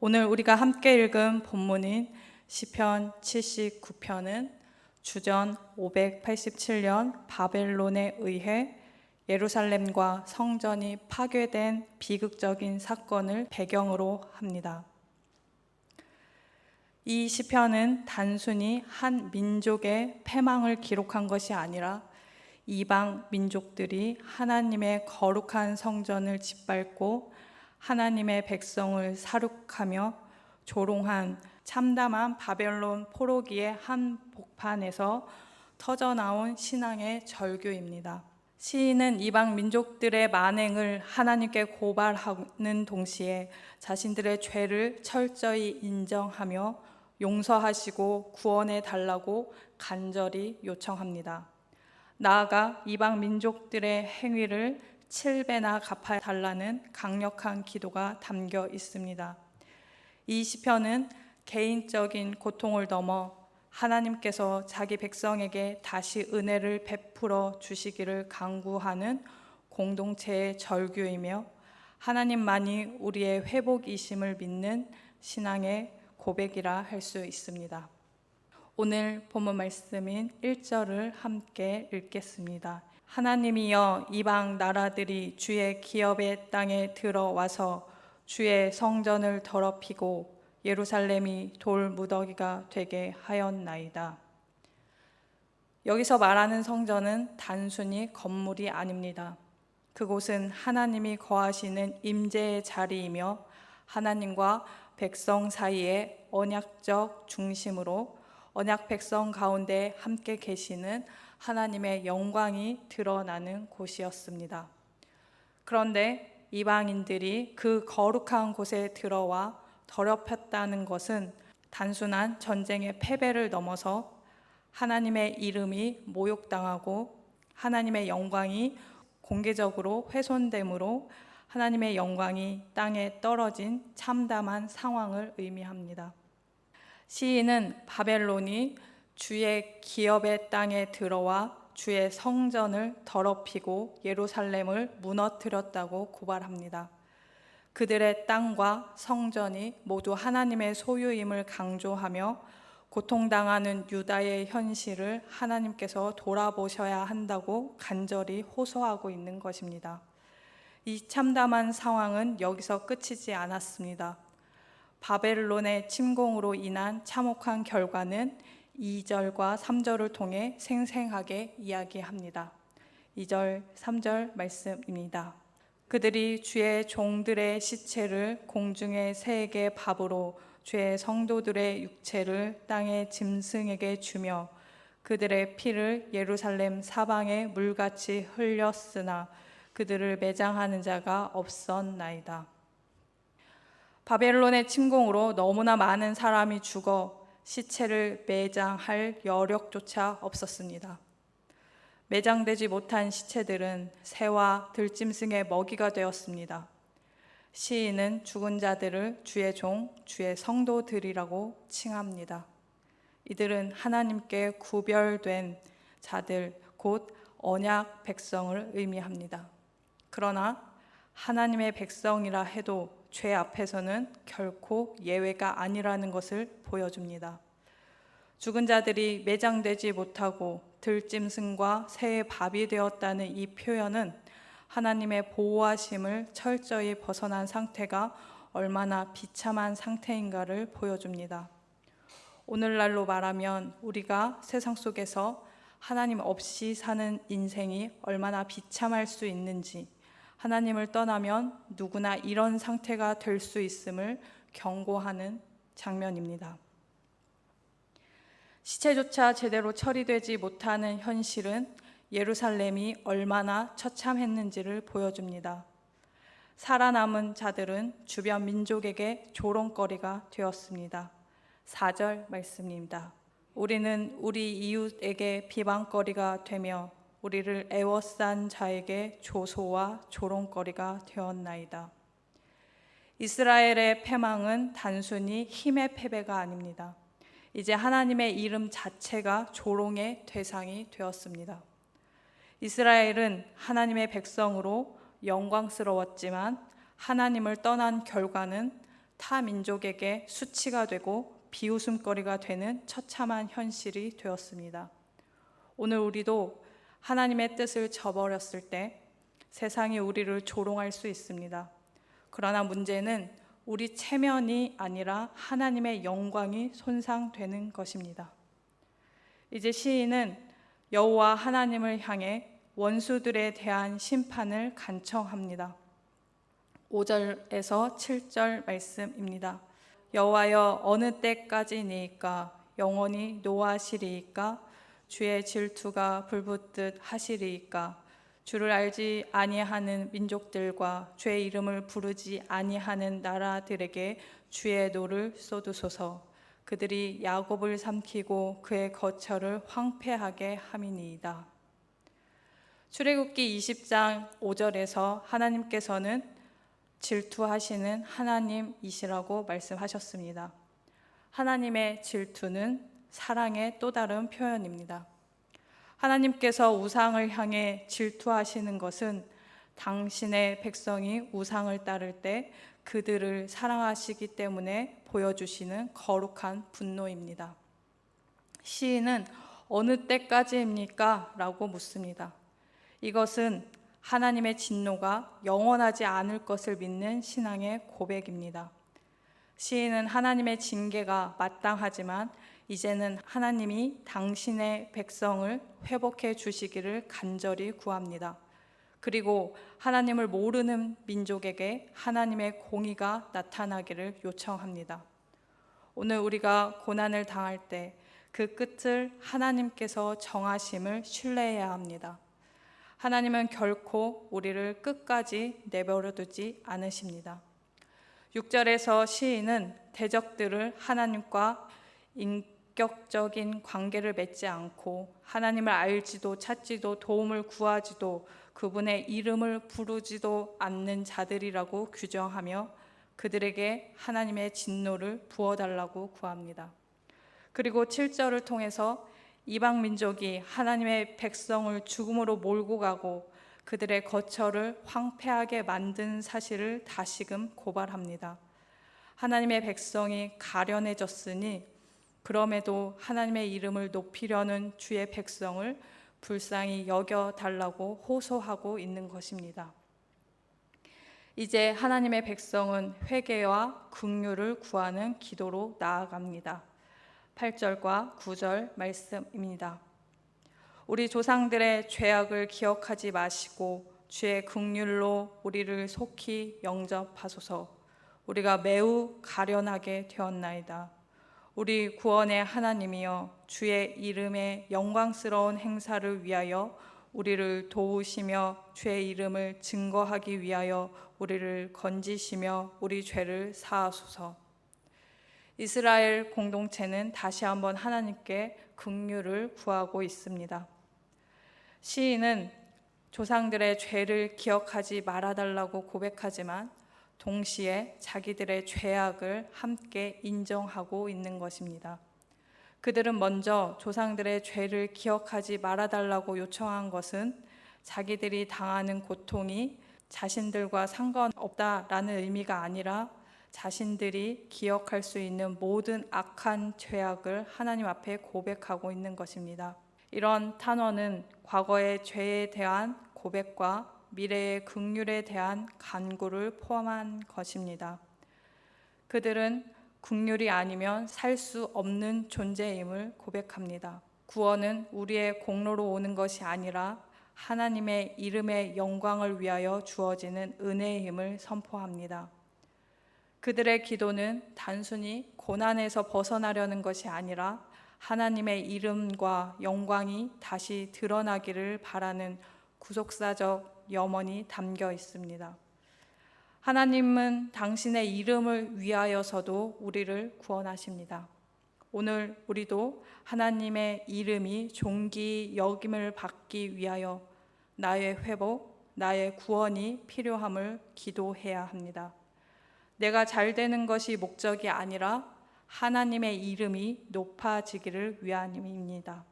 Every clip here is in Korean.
오늘 우리가 함께 읽은 본문인 시편 79편은 주전 587년 바벨론에 의해 예루살렘과 성전이 파괴된 비극적인 사건을 배경으로 합니다. 이 시편은 단순히 한 민족의 패망을 기록한 것이 아니라 이방 민족들이 하나님의 거룩한 성전을 짓밟고 하나님의 백성을 사륙하며 조롱한 참담한 바벨론 포로기의 한복판에서 터져나온 신앙의 절규입니다. 시인은 이방 민족들의 만행을 하나님께 고발하는 동시에 자신들의 죄를 철저히 인정하며 용서하시고 구원해 달라고 간절히 요청합니다. 나아가 이방 민족들의 행위를 7배나 갚아달라는 강력한 기도가 담겨 있습니다. 이 시편은 개인적인 고통을 넘어 하나님께서 자기 백성에게 다시 은혜를 베풀어 주시기를 간구하는 공동체의 절규이며 하나님만이 우리의 회복이심을 믿는 신앙의 고백이라 할 수 있습니다. 오늘 본문 말씀인 1절을 함께 읽겠습니다. 하나님이여, 이방 나라들이 주의 기업의 땅에 들어와서 주의 성전을 더럽히고 예루살렘이 돌 무더기가 되게 하였나이다. 여기서 말하는 성전은 단순히 건물이 아닙니다. 그곳은 하나님이 거하시는 임재의 자리이며 하나님과 백성 사이의 언약적 중심으로 언약 백성 가운데 함께 계시는 하나님의 영광이 드러나는 곳이었습니다. 그런데 이방인들이 그 거룩한 곳에 들어와 더럽혔다는 것은 단순한 전쟁의 패배를 넘어서 하나님의 이름이 모욕당하고 하나님의 영광이 공개적으로 훼손됨으로 하나님의 영광이 땅에 떨어진 참담한 상황을 의미합니다. 시인은 바벨론이 주의 기업의 땅에 들어와 주의 성전을 더럽히고 예루살렘을 무너뜨렸다고 고발합니다. 그들의 땅과 성전이 모두 하나님의 소유임을 강조하며 고통당하는 유다의 현실을 하나님께서 돌아보셔야 한다고 간절히 호소하고 있는 것입니다. 이 참담한 상황은 여기서 끝이지 않았습니다. 바벨론의 침공으로 인한 참혹한 결과는 2절과 3절을 통해 생생하게 이야기합니다. 2절, 3절 말씀입니다. 그들이 주의 종들의 시체를 공중의 새에게 밥으로 주의 성도들의 육체를 땅의 짐승에게 주며 그들의 피를 예루살렘 사방에 물같이 흘렸으나 그들을 매장하는 자가 없었나이다. 바벨론의 침공으로 너무나 많은 사람이 죽어 시체를 매장할 여력조차 없었습니다. 매장되지 못한 시체들은 새와 들짐승의 먹이가 되었습니다. 시인은 죽은 자들을 주의 종, 주의 성도들이라고 칭합니다. 이들은 하나님께 구별된 자들, 곧 언약 백성을 의미합니다. 그러나 하나님의 백성이라 해도 죄 앞에서는 결코 예외가 아니라는 것을 보여줍니다. 죽은 자들이 매장되지 못하고 들짐승과 새의 밥이 되었다는 이 표현은 하나님의 보호하심을 철저히 벗어난 상태가 얼마나 비참한 상태인가를 보여줍니다. 오늘날로 말하면 우리가 세상 속에서 하나님 없이 사는 인생이 얼마나 비참할 수 있는지, 하나님을 떠나면 누구나 이런 상태가 될 수 있음을 경고하는 장면입니다. 시체조차 제대로 처리되지 못하는 현실은 예루살렘이 얼마나 처참했는지를 보여줍니다. 살아남은 자들은 주변 민족에게 조롱거리가 되었습니다. 4절 말씀입니다. 우리는 우리 이웃에게 비방거리가 되며 우리를 애워싼 자에게 조소와 조롱거리가 되었나이다. 이스라엘의 패망은 단순히 힘의 패배가 아닙니다. 이제 하나님의 이름 자체가 조롱의 대상이 되었습니다. 이스라엘은 하나님의 백성으로 영광스러웠지만 하나님을 떠난 결과는 타 민족에게 수치가 되고 비웃음거리가 되는 처참한 현실이 되었습니다. 오늘 우리도 하나님의 뜻을 저버렸을 때 세상이 우리를 조롱할 수 있습니다. 그러나 문제는 우리 체면이 아니라 하나님의 영광이 손상되는 것입니다. 이제 시인은 여호와 하나님을 향해 원수들에 대한 심판을 간청합니다. 5절에서 7절 말씀입니다. 여호와여, 어느 때까지니이까? 영원히 노하시리이까? 주의 질투가 불붙듯 하시리이까? 주를 알지 아니하는 민족들과 주의 이름을 부르지 아니하는 나라들에게 주의 노를 쏟으소서. 그들이 야곱을 삼키고 그의 거처를 황폐하게 함이니이다. 출애굽기 20장 5절에서 하나님께서는 질투하시는 하나님이시라고 말씀하셨습니다. 하나님의 질투는 사랑의 또 다른 표현입니다. 하나님께서 우상을 향해 질투하시는 것은 당신의 백성이 우상을 따를 때 그들을 사랑하시기 때문에 보여주시는 거룩한 분노입니다. 시인은 어느 때까지입니까? 라고 묻습니다. 이것은 하나님의 진노가 영원하지 않을 것을 믿는 신앙의 고백입니다. 시인은 하나님의 징계가 마땅하지만 이제는 하나님이 당신의 백성을 회복해 주시기를 간절히 구합니다. 그리고 하나님을 모르는 민족에게 하나님의 공의가 나타나기를 요청합니다. 오늘 우리가 고난을 당할 때 그 끝을 하나님께서 정하심을 신뢰해야 합니다. 하나님은 결코 우리를 끝까지 내버려 두지 않으십니다. 6절에서 시인은 대적들을 하나님과 인격적인 관계를 맺지 않고 하나님을 알지도 찾지도 도움을 구하지도 그분의 이름을 부르지도 않는 자들이라고 규정하며 그들에게 하나님의 진노를 부어달라고 구합니다. 그리고 7절을 통해서 이방 민족이 하나님의 백성을 죽음으로 몰고 가고 그들의 거처를 황폐하게 만든 사실을 다시금 고발합니다. 하나님의 백성이 가련해졌으니 그럼에도 하나님의 이름을 높이려는 주의 백성을 불쌍히 여겨달라고 호소하고 있는 것입니다. 이제 하나님의 백성은 회개와 긍휼을 구하는 기도로 나아갑니다. 8절과 9절 말씀입니다. 우리 조상들의 죄악을 기억하지 마시고 주의 긍휼로 우리를 속히 영접하소서. 우리가 매우 가련하게 되었나이다. 우리 구원의 하나님이여, 주의 이름의 영광스러운 행사를 위하여 우리를 도우시며 주의 이름을 증거하기 위하여 우리를 건지시며 우리 죄를 사하소서. 이스라엘 공동체는 다시 한번 하나님께 긍휼을 구하고 있습니다. 시인은 조상들의 죄를 기억하지 말아달라고 고백하지만 동시에 자기들의 죄악을 함께 인정하고 있는 것입니다. 그들은 먼저 조상들의 죄를 기억하지 말아달라고 요청한 것은 자기들이 당하는 고통이 자신들과 상관없다라는 의미가 아니라 자신들이 기억할 수 있는 모든 악한 죄악을 하나님 앞에 고백하고 있는 것입니다. 이런 탄원은 과거의 죄에 대한 고백과 미래의 긍휼에 대한 간구를 포함한 것입니다. 그들은 긍휼이 아니면 살 수 없는 존재임을 고백합니다. 구원은 우리의 공로로 오는 것이 아니라 하나님의 이름의 영광을 위하여 주어지는 은혜의 힘을 선포합니다. 그들의 기도는 단순히 고난에서 벗어나려는 것이 아니라 하나님의 이름과 영광이 다시 드러나기를 바라는 구속사적 염원이 담겨 있습니다. 하나님은 당신의 이름을 위하여서도 우리를 구원하십니다. 오늘 우리도 하나님의 이름이 존귀 여김을 받기 위하여 나의 회복, 나의 구원이 필요함을 기도해야 합니다. 내가 잘 되는 것이 목적이 아니라 하나님의 이름이 높아지기를 위함입니다.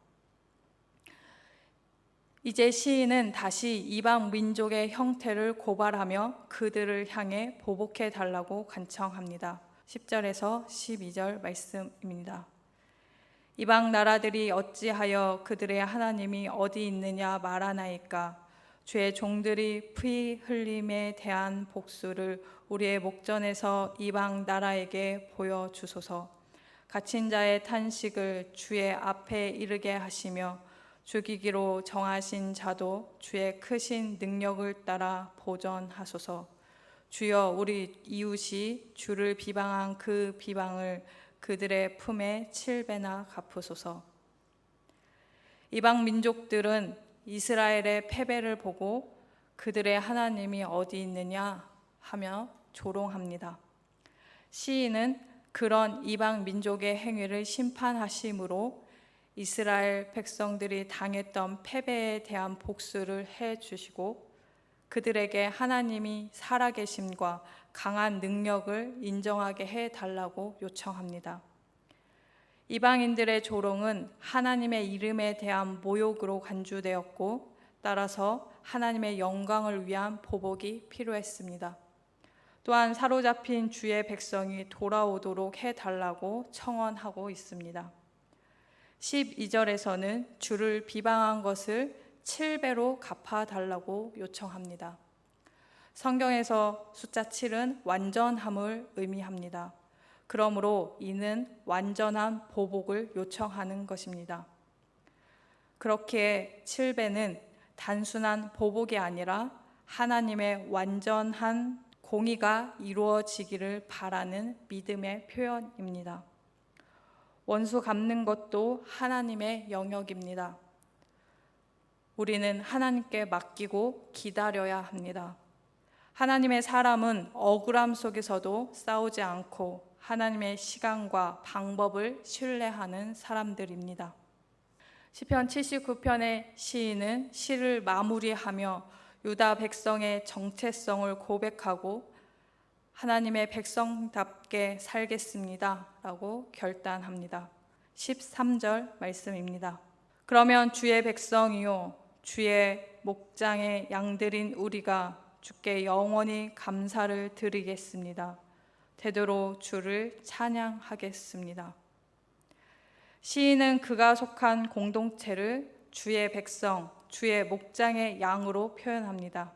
이제 시인은 다시 이방 민족의 형태를 고발하며 그들을 향해 보복해 달라고 간청합니다. 10절에서 12절 말씀입니다. 이방 나라들이 어찌하여 그들의 하나님이 어디 있느냐 말하나이까. 주의 종들이 피 흘림에 대한 복수를 우리의 목전에서 이방 나라에게 보여주소서. 갇힌 자의 탄식을 주의 앞에 이르게 하시며 죽이기로 정하신 자도 주의 크신 능력을 따라 보전하소서. 주여, 우리 이웃이 주를 비방한 그 비방을 그들의 품에 7배나 갚으소서. 이방 민족들은 이스라엘의 패배를 보고 그들의 하나님이 어디 있느냐 하며 조롱합니다. 시인은 그런 이방 민족의 행위를 심판하심으로 이스라엘 백성들이 당했던 패배에 대한 복수를 해주시고 그들에게 하나님이 살아계심과 강한 능력을 인정하게 해달라고 요청합니다. 이방인들의 조롱은 하나님의 이름에 대한 모욕으로 간주되었고 따라서 하나님의 영광을 위한 보복이 필요했습니다. 또한 사로잡힌 주의 백성이 돌아오도록 해달라고 청원하고 있습니다. 12절에서는 주를 비방한 것을 7배로 갚아달라고 요청합니다. 성경에서 숫자 7은 완전함을 의미합니다. 그러므로 이는 완전한 보복을 요청하는 것입니다. 그렇게 7배는 단순한 보복이 아니라 하나님의 완전한 공의가 이루어지기를 바라는 믿음의 표현입니다. 원수 갚는 것도 하나님의 영역입니다. 우리는 하나님께 맡기고 기다려야 합니다. 하나님의 사람은 억울함 속에서도 싸우지 않고 하나님의 시간과 방법을 신뢰하는 사람들입니다. 시편 79편의 시인은 시를 마무리하며 유다 백성의 정체성을 고백하고 하나님의 백성답게 살겠습니다 라고 결단합니다. 13절 말씀입니다. 그러면 주의 백성이요 주의 목장의 양들인 우리가 주께 영원히 감사를 드리겠습니다. 되도록 주를 찬양하겠습니다. 시인은 그가 속한 공동체를 주의 백성, 주의 목장의 양으로 표현합니다.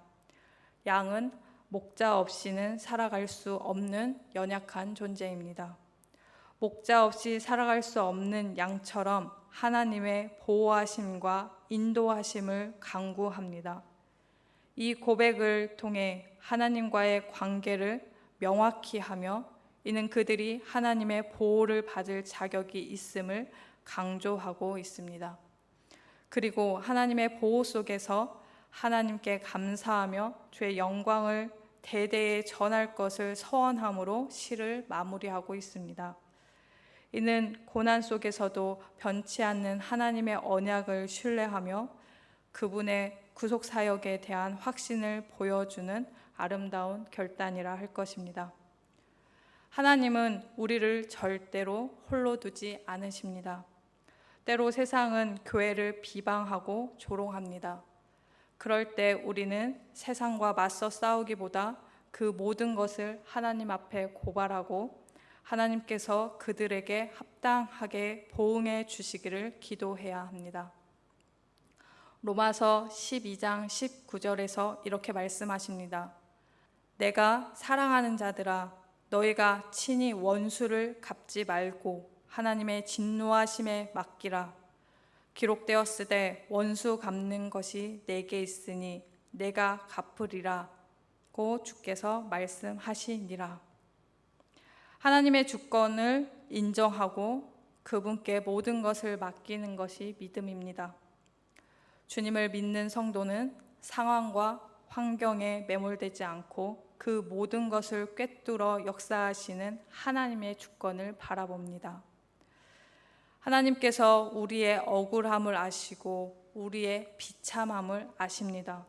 양은 목자 없이는 살아갈 수 없는 연약한 존재입니다. 목자 없이 살아갈 수 없는 양처럼 하나님의 보호하심과 인도하심을 간구합니다. 이 고백을 통해 하나님과의 관계를 명확히 하며 이는 그들이 하나님의 보호를 받을 자격이 있음을 강조하고 있습니다. 그리고 하나님의 보호 속에서 하나님께 감사하며 주의 영광을 대대에 전할 것을 서원함으로 시를 마무리하고 있습니다. 이는 고난 속에서도 변치 않는 하나님의 언약을 신뢰하며 그분의 구속 사역에 대한 확신을 보여주는 아름다운 결단이라 할 것입니다. 하나님은 우리를 절대로 홀로 두지 않으십니다. 때로 세상은 교회를 비방하고 조롱합니다. 그럴 때 우리는 세상과 맞서 싸우기보다 그 모든 것을 하나님 앞에 고발하고 하나님께서 그들에게 합당하게 보응해 주시기를 기도해야 합니다. 로마서 12장 19절에서 이렇게 말씀하십니다. 내가 사랑하는 자들아 너희가 친히 원수를 갚지 말고 하나님의 진노하심에 맡기라. 기록되었으되 원수 갚는 것이 내게 있으니 내가 갚으리라고 주께서 말씀하시니라. 하나님의 주권을 인정하고 그분께 모든 것을 맡기는 것이 믿음입니다. 주님을 믿는 성도는 상황과 환경에 매몰되지 않고 그 모든 것을 꿰뚫어 역사하시는 하나님의 주권을 바라봅니다. 하나님께서 우리의 억울함을 아시고 우리의 비참함을 아십니다.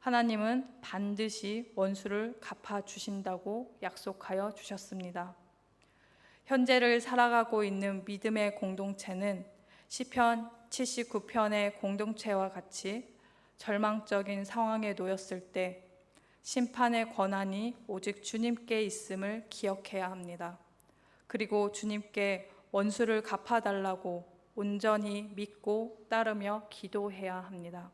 하나님은 반드시 원수를 갚아주신다고 약속하여 주셨습니다. 현재를 살아가고 있는 믿음의 공동체는 시편 79편의 공동체와 같이 절망적인 상황에 놓였을 때 심판의 권한이 오직 주님께 있음을 기억해야 합니다. 그리고 주님께 원수를 갚아달라고 온전히 믿고 따르며 기도해야 합니다.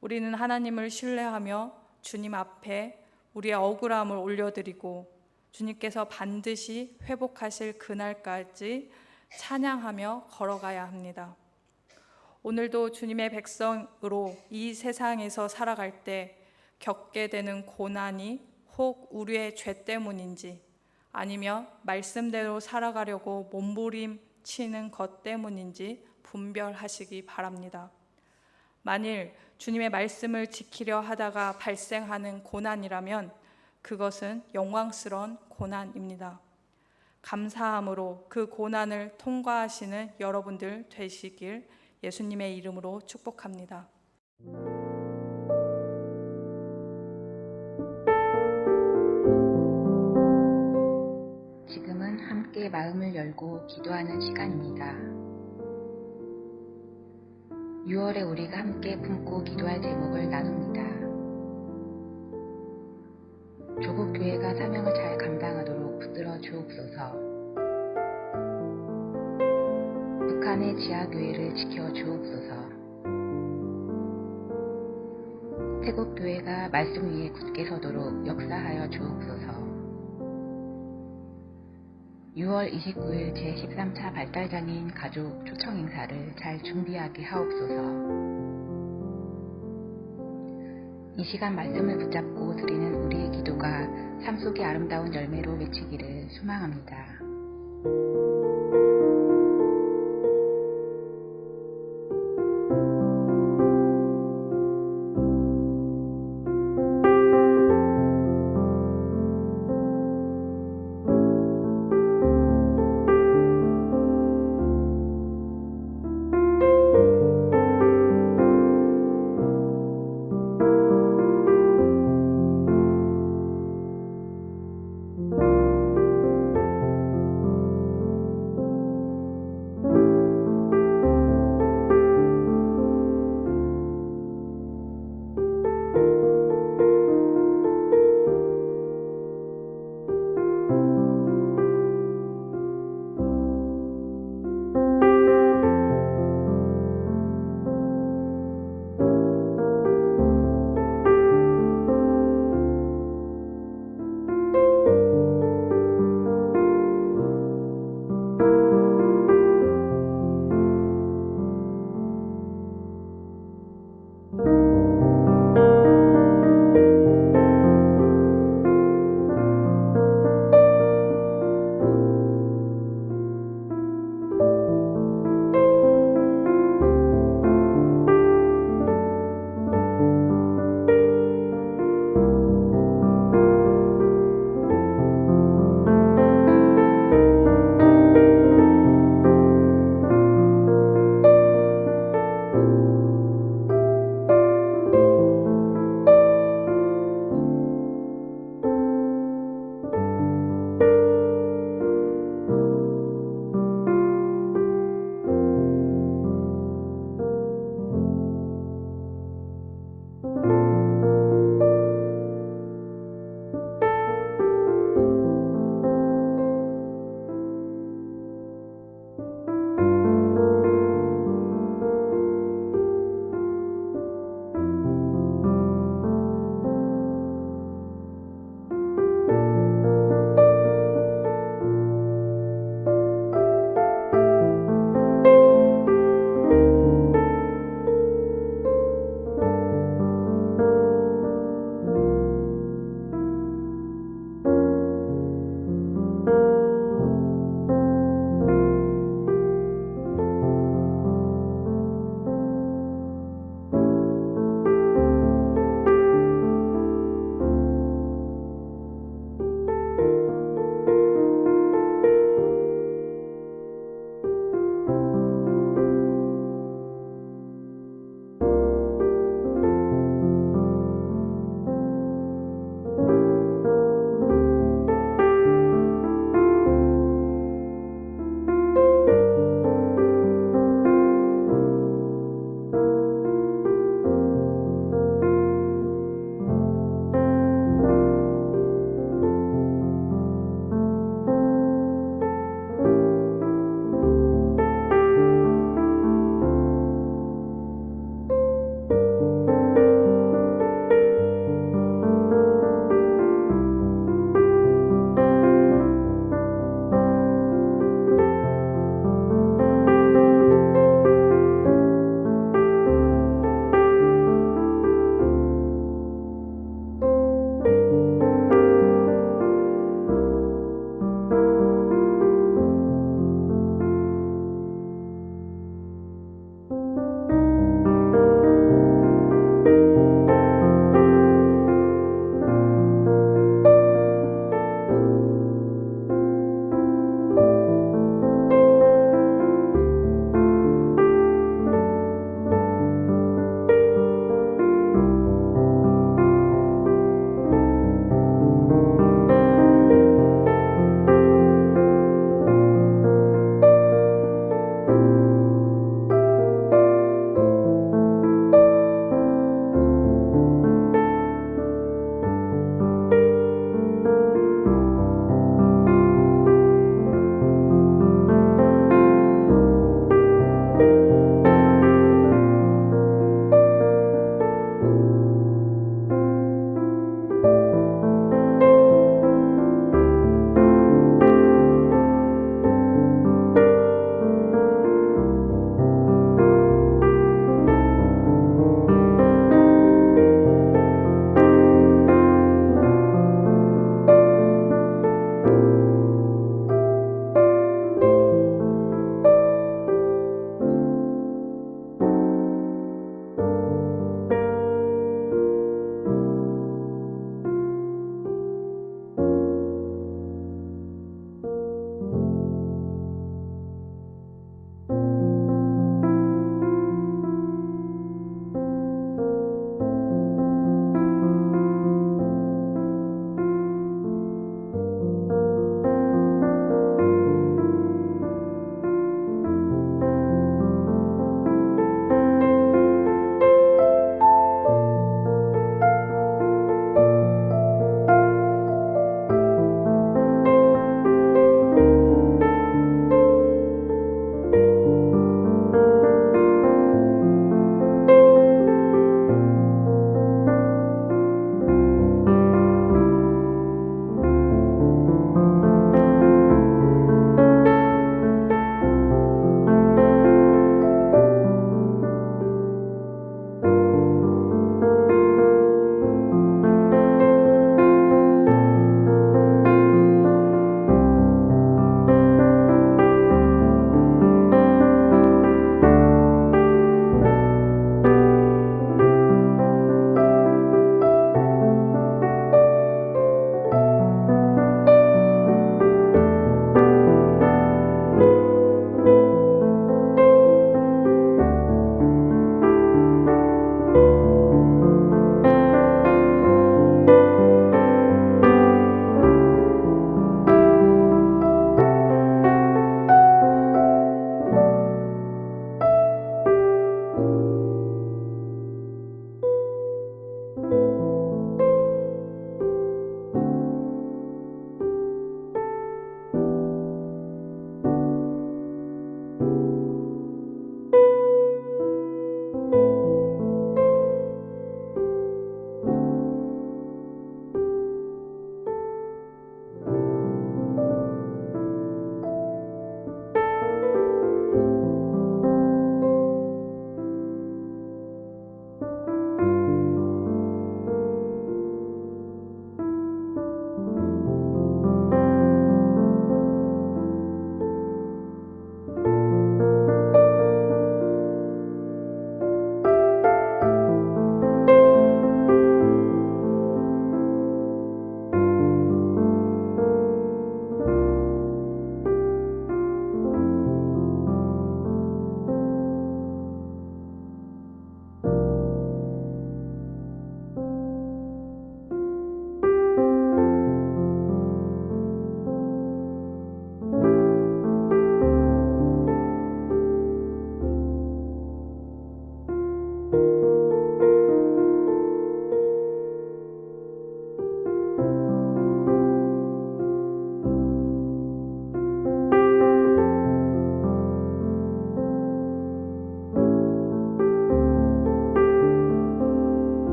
우리는 하나님을 신뢰하며 주님 앞에 우리의 억울함을 올려드리고 주님께서 반드시 회복하실 그날까지 찬양하며 걸어가야 합니다. 오늘도 주님의 백성으로 이 세상에서 살아갈 때 겪게 되는 고난이 혹 우리의 죄 때문인지 아니면 말씀대로 살아가려고 몸부림치는 것 때문인지 분별하시기 바랍니다. 만일 주님의 말씀을 지키려 하다가 발생하는 고난이라면 그것은 영광스러운 고난입니다. 감사함으로 그 고난을 통과하시는 여러분들 되시길 예수님의 이름으로 축복합니다. 지금은 함께 마음을 열고 기도하는 시간입니다. 6월에 우리가 함께 품고 기도할 제목을 나눕니다. 조국 교회가 사명을 잘 감당하도록 붙들어 주옵소서. 북한의 지하교회를 지켜 주옵소서. 태국 교회가 말씀 위에 굳게 서도록 역사하여 주옵소서. 6월 29일 제13차 발달장애인 가족 초청 행사를 잘 준비하게 하옵소서. 이 시간 말씀을 붙잡고 드리는 우리의 기도가 삶 속의 아름다운 열매로 맺히기를 소망합니다.